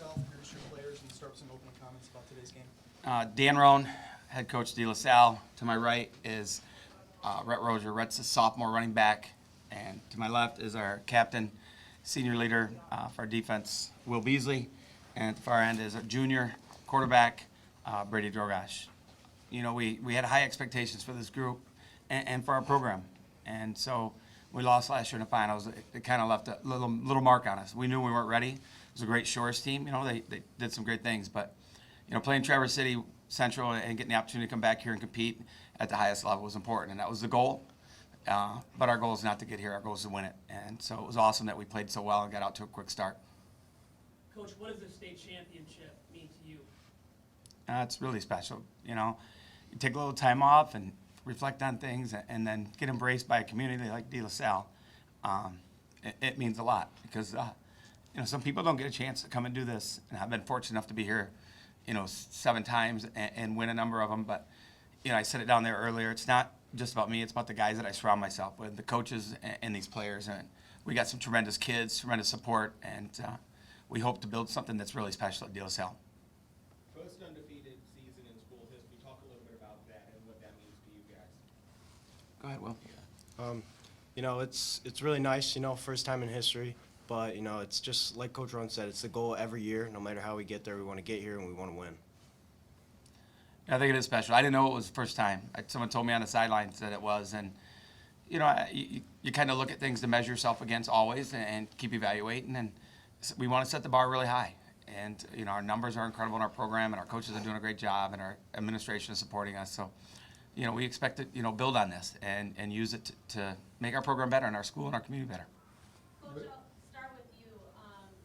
yourself, introduce your players, and start with some opening comments about today's game. Dan Roan, head coach de La Salle. To my right is Rhett Rozier. Rhett's a sophomore running back. And to my left is our captain, senior leader for our defense, Will Beasley. And at the far end is a junior quarterback, Brady Drogosh. You know, we had high expectations for this group and for our program. And so we lost last year in the finals. It kind of left a little mark on us. We knew we weren't ready. It was a great Shores team. You know, they did some great things. But, you know, playing Traverse City Central and getting the opportunity to come back here and compete at the highest level was important. And that was the goal. But our goal is not to get here. Our goal is to win it. And so it was awesome that we played so well and got out to a quick start. Coach, what does the state championship mean to you? It's really special. You know, you take a little time off and reflect on things and then get embraced by a community like De La Salle. It means a lot because, you know, some people don't get a chance to come and do this. And I've been fortunate enough to be here, you know, 7 times and win a number of them. But, you know, I said it down there earlier. It's not just about me. It's about the guys that I surround myself with, the coaches and these players. And we got some tremendous kids, tremendous support, and we hope to build something that's really special at De La Salle. First undefeated season in school history. Talk a little bit about that and what that means to you guys. Go ahead, Will. You know, it's really nice, you know, first time in history. But, you know, it's just like Coach Rowan said, it's the goal every year. No matter how we get there, we want to get here and we want to win. I think it is special. I didn't know it was the first time. Someone told me on the sidelines that it was. And, you know, you kind of look at things to measure yourself against always and keep evaluating. And we want to set the bar really high. And, you know, our numbers are incredible in our program, and our coaches are doing a great job, and our administration is supporting us. So, you know, we expect to, you know, build on this and use it to make our program better and our school and our community better. Coach, I'll start with you.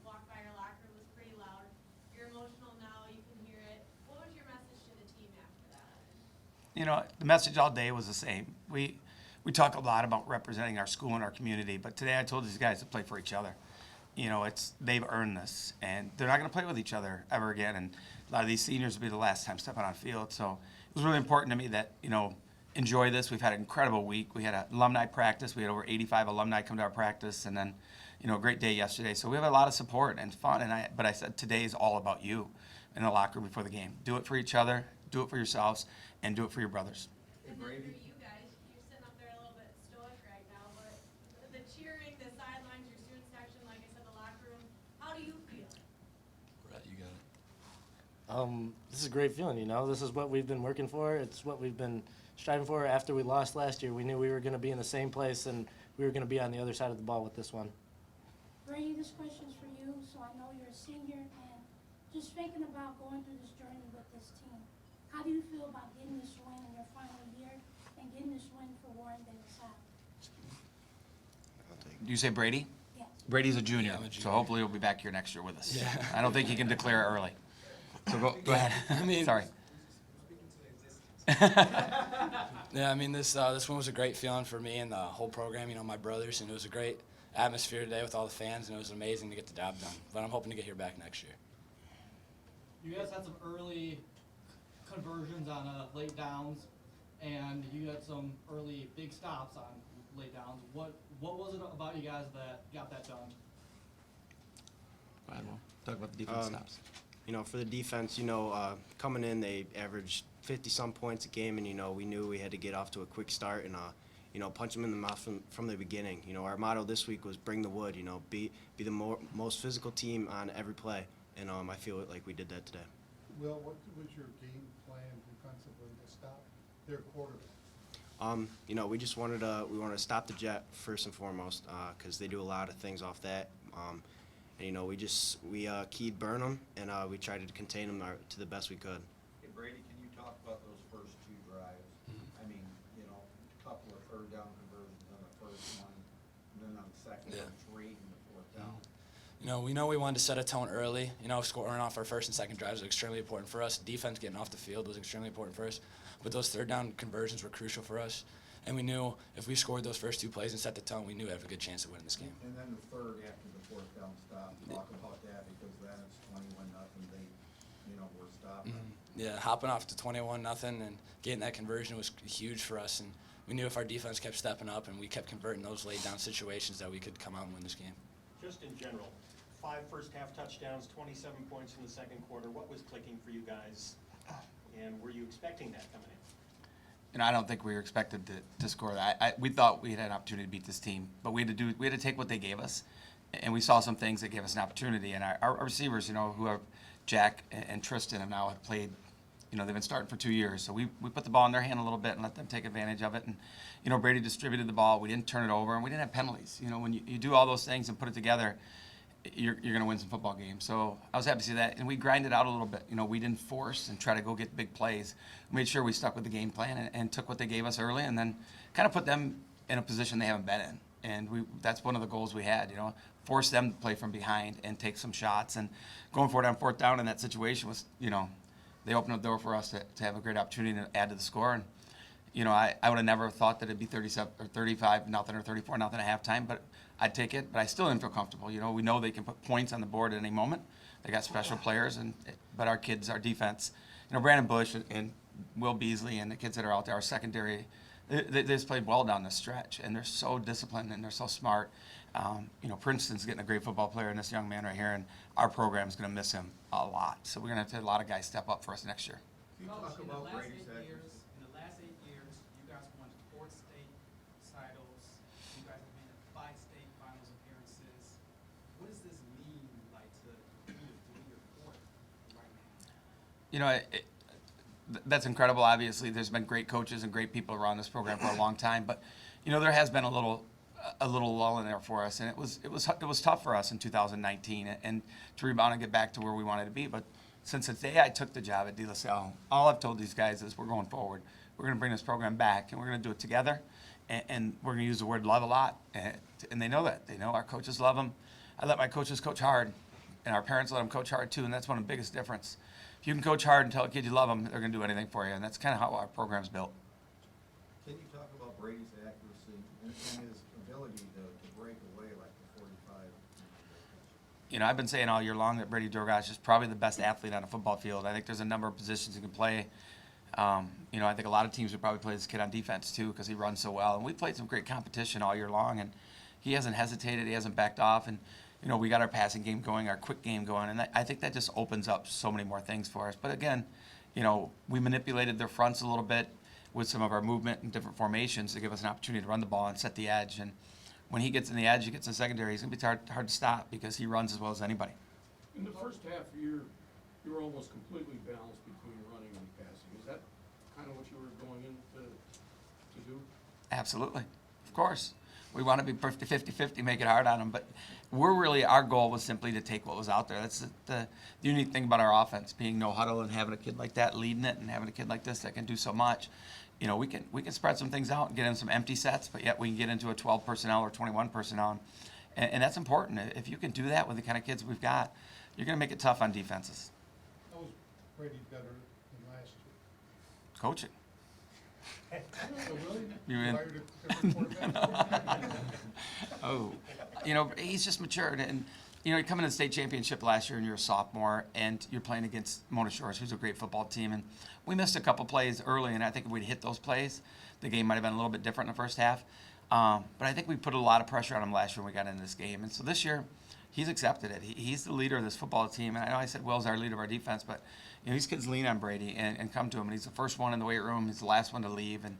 Walked by your locker room, was pretty loud. You're emotional now, you can hear it. What was your message to the team after that? You know, the message all day was the same. We talk a lot about representing our school and our community, but today I told these guys to play for each other. You know, they've earned this, and they're not going to play with each other ever again. And a lot of these seniors will be the last time stepping on field. So it was really important to me that, you know, enjoy this. We've had an incredible week. We had an alumni practice. We had over 85 alumni come to our practice, and then, you know, a great day yesterday. So we have a lot of support and fun. But I said today is all about you in the locker room before the game. Do it for each other, do it for yourselves, and do it for your brothers. And then for you guys, you're sitting up there a little bit stoic right now, but the cheering, the sidelines, your student section, like I said, the locker room, how do you feel? Brett, you got it. This is a great feeling, you know. This is what we've been working for. It's what we've been striving for. After we lost last year, we knew we were going to be in the same place, and we were going to be on the other side of the ball with this one. Brady, this question's for you. So I know you're a senior, and just thinking about going through this journey with this team, how do you feel about getting this win in your final year and getting this win for Warren De La Salle? Do you say Brady? Yes. Brady's a junior, Yeah, I'm a so junior. hopefully he'll be back here next year with us. Yeah. I don't think he can declare it early. So go ahead. I mean- Sorry. Yeah, I mean, this one was a great feeling for me and the whole program, you know, my brothers, and it was a great atmosphere today with all the fans, and it was amazing to get the job done. But I'm hoping to get here back next year. You guys had some early conversions on late downs, and you had some early big stops on late downs. What was it about you guys that got that done? Go ahead, Will. Talk about the defense stops. You know, for the defense, you know, coming in, they averaged 50-some points a game, and, you know, we knew we had to get off to a quick start and, you know, punch them in the mouth from the beginning. You know, our motto this week was bring the wood, you know, be the most physical team on every play, and I feel like we did that today. Will, what was your game plan defensively to stop their quarterback? You know, we just wanted to stop the jet first and foremost because they do a lot of things off that. And, you know, we keyed burn them, and we tried to contain them to the best we could. Hey, Brady, can you talk about those first 2 drives? I mean, you know, a couple of third down conversions on the first one, and then on the second one, straight in the 4th down. You know, we wanted to set a tone early. You know, scoring off our first and second drives was extremely important for us. Defense getting off the field was extremely important for us. But those third down conversions were crucial for us. And we knew if we scored those first 2 plays and set the tone, we knew we had a good chance of winning this game. And then the third after the 4th down stop, talk about that because then it's 21-0. They, you know, were stopping. Yeah, hopping off to 21-0 and getting that conversion was huge for us. And we knew if our defense kept stepping up and we kept converting those laid down situations that we could come out and win this game. Just in general, 5 first-half touchdowns, 27 points in the second quarter. What was clicking for you guys, and were you expecting that coming in? You know, I don't think we were expected to score that. We thought we had an opportunity to beat this team, but we had to take what they gave us, and we saw some things that gave us an opportunity. And our receivers, you know, who are Jack and Tristan, and now have played. You know, they've been starting for 2 years, so we put the ball in their hand a little bit and let them take advantage of it. And you know, Brady distributed the ball. We didn't turn it over, and we didn't have penalties. You know, when you do all those things and put it together, you're going to win some football games. So I was happy to see that, and we grinded out a little bit. You know, we didn't force and try to go get big plays. We made sure we stuck with the game plan and took what they gave us early, and then kind of put them in a position they haven't been in. And that's one of the goals we had. You know, force them to play from behind and take some shots. And going forward on fourth down in that situation was, you know, they opened the door for us to have a great opportunity to add to the score. And you know, I would have never thought that it'd be 37 or 35 nothing or 34 nothing at halftime, but I'd take it. But I still didn't feel comfortable. You know, we know they can put points on the board at any moment. They got special players, but our kids, our defense, you know, Brandon Bush and Will Beasley and the kids that are out there, our secondary, they just played well down the stretch, and they're so disciplined and they're so smart. You know, Princeton's getting a great football player in this young man right here, and our program's going to miss him a lot. So we're going to have to have a lot of guys step up for us next year. You talk In the about last Brady's 8 accuracy. years, you guys won 4 state titles. You guys have been in 5 state finals appearances. What does this mean, like, to be your fourth right now? You know, that's incredible. Obviously, there's been great coaches and great people around this program for a long time, but you know, there has been a little lull in there for us, and it was tough for us in 2019 and to rebound and get back to where we wanted to be. But since the day I took the job at De La Salle, all I've told these guys is we're going forward. We're going to bring this program back, and we're going to do it together. And we're going to use the word love a lot, and they know that. They know our coaches love them. I let my coaches coach hard, and our parents let them coach hard too, and that's one of the biggest difference. If you can coach hard and tell a kid you love them, they're going to do anything for you, and that's kind of how our program's built. Can you talk about Brady's accuracy and his ability to break away like the 45? You know, I've been saying all year long that Brady Dorgash is probably the best athlete on a football field. I think there's a number of positions he can play. You know, I think a lot of teams would probably play this kid on defense too because he runs so well. And we played some great competition all year long, and he hasn't hesitated. He hasn't backed off. And, you know, we got our passing game going, our quick game going, and I think that just opens up so many more things for us. But again, you know, we manipulated their fronts a little bit with some of our movement and different formations to give us an opportunity to run the ball and set the edge. And when he gets in the edge, he gets in the secondary, he's going to be hard to stop because he runs as well as anybody. In the first half, you were almost completely balanced between running and passing. Is that kind of what you were going in to do? Absolutely. Of course. We want to be 50-50, make it hard on them. But our goal was simply to take what was out there. That's the unique thing about our offense, being no huddle and having a kid like that leading it and having a kid like this that can do so much. You know, we can spread some things out and get in some empty sets, but yet we can get into a 12 personnel or 21 personnel. And that's important. If you can do that with the kind of kids we've got, you're going to make it tough on defenses. How was Brady better than last year? Coaching. Oh, really? You mean? Hired a different quarterback? Oh, you know, he's just matured. And, you know, you come into the state championship last year and you're a sophomore and you're playing against Mona Shores, who's a great football team. And we missed a couple plays early, and I think if we'd hit those plays, the game might have been a little bit different in the first half. But I think we put a lot of pressure on him last year when we got into this game. And so this year, he's accepted it. He's the leader of this football team. And I know I said Will's our leader of our defense, but you know, these kids lean on Brady and come to him. And he's the first one in the weight room. He's the last one to leave. And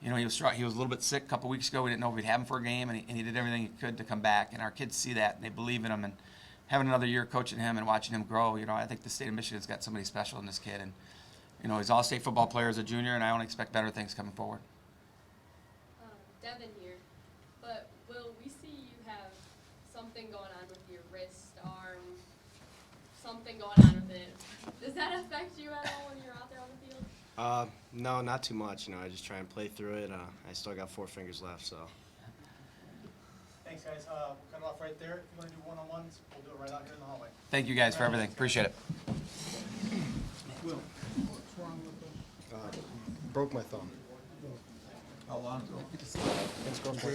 you know, he was a little bit sick a couple weeks ago. We didn't know if we'd have him for a game, and he did everything he could to come back. And our kids see that, and they believe in him. And having another year coaching him and watching him grow, you know, I think the state of Michigan's got somebody special in this kid. And you know, he's an all-state football player as a junior, and I only expect better things coming forward. Devin here, but will we see you have something going on with your wrist, arm, something going on with it? Does that affect you at all when you're out there on the field? No, not too much. You know, I just try and play through it. I still got 4 fingers left, so. Thanks, guys. We'll cut it off right there. If you want to do one-on-ones, we'll do it right out here in the hallway. Thank you guys for everything. Appreciate it. Will, what's wrong with them? Broke my thumb. How long ago? It's going for